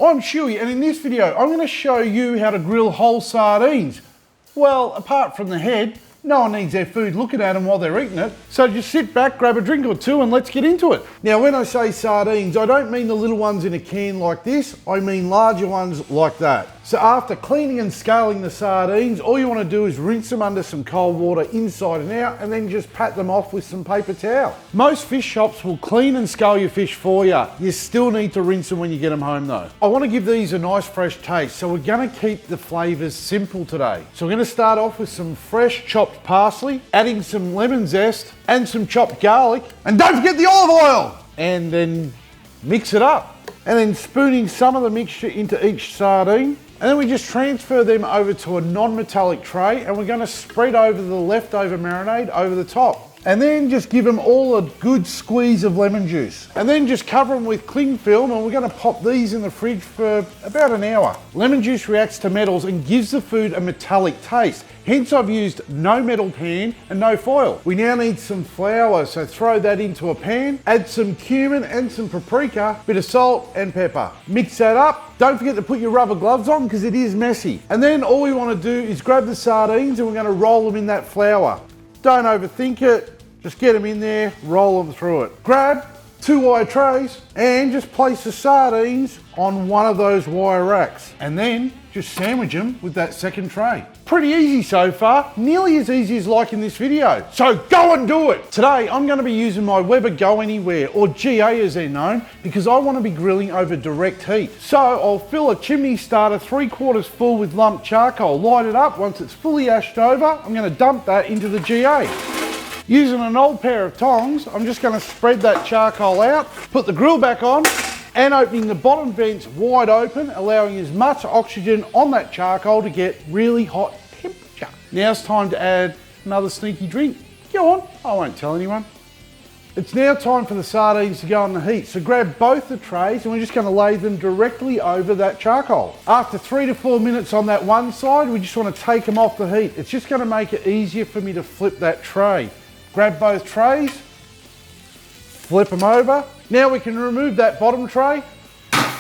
I'm Schuey, and in this video I'm going to show you how to grill whole sardines. Well, apart from the head, no one needs their food looking at them while they're eating it. So just sit back, grab a drink or two and let's get into it. Now when I say sardines, I don't mean the little ones in a can like this, I mean larger ones like that. So after cleaning and scaling the sardines, all you want to do is rinse them under some cold water inside and out and then just pat them off with some paper towel. Most fish shops will clean and scale your fish for you. You still need to rinse them when you get them home though. I want to give these a nice fresh taste, so we're going to keep the flavours simple today. So we're going to start off with some fresh chopped parsley, adding some lemon zest and some chopped garlic, and don't forget the olive oil, and then mix it up, and then spooning some of the mixture into each sardine. And then we just transfer them over to a non-metallic tray and we're going to spread over the leftover marinade over the top. And then just give them all a good squeeze of lemon juice. And then just cover them with cling film and we're going to pop these in the fridge for about an hour. Lemon juice reacts to metals and gives the food a metallic taste. Hence I've used no metal pan and no foil. We now need some flour, so throw that into a pan, add some cumin and some paprika, bit of salt and pepper. Mix that up. Don't forget to put your rubber gloves on because it is messy. And then all we want to do is grab the sardines and we're going to roll them in that flour. Don't overthink it. Just get them in there, roll them through it. Grab 2 wire trays and just place the sardines on one of those wire racks. And then just sandwich them with that second tray. Pretty easy so far, nearly as easy as like in this video. So go and do it. Today I'm going to be using my Weber Go Anywhere, or GA as they're known, because I want to be grilling over direct heat. So I'll fill a chimney starter 3/4 full with lumped charcoal, light it up. Once it's fully ashed over, I'm going to dump that into the GA. Using an old pair of tongs, I'm just going to spread that charcoal out, put the grill back on, and opening the bottom vents wide open, allowing as much oxygen on that charcoal to get really hot temperature. Now it's time to add another sneaky drink. Go on, I won't tell anyone. It's now time for the sardines to go on the heat, so grab both the trays and we're just going to lay them directly over that charcoal. After 3 to 4 minutes on that one side, we just want to take them off the heat. It's just going to make it easier for me to flip that tray. Grab both trays, flip them over. Now we can remove that bottom tray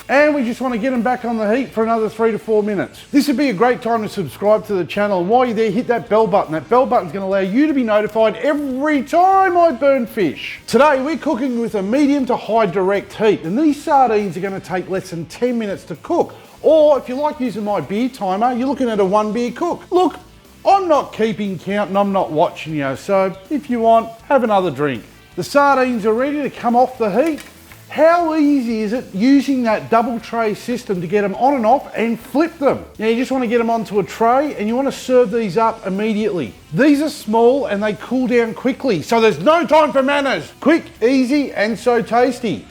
and we just want to get them back on the heat for another 3 to 4 minutes. This would be a great time to subscribe to the channel, and while you're there, hit that bell button. That bell button is going to allow you to be notified every time I burn fish. Today we're cooking with a medium to high direct heat, and these sardines are going to take less than 10 minutes to cook. Or if you like using my beer timer, you're looking at a 1 beer cook. Look, I'm not keeping count and I'm not watching you, so if you want, have another drink. The sardines are ready to come off the heat. How easy is it using that double tray system to get them on and off and flip them? Now you just want to get them onto a tray and you want to serve these up immediately. These are small and they cool down quickly, so there's no time for manners. Quick, easy and so tasty.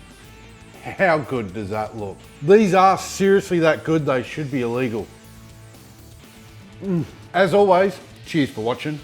How good does that look? These are seriously that good, they should be illegal. As always, cheers for watching.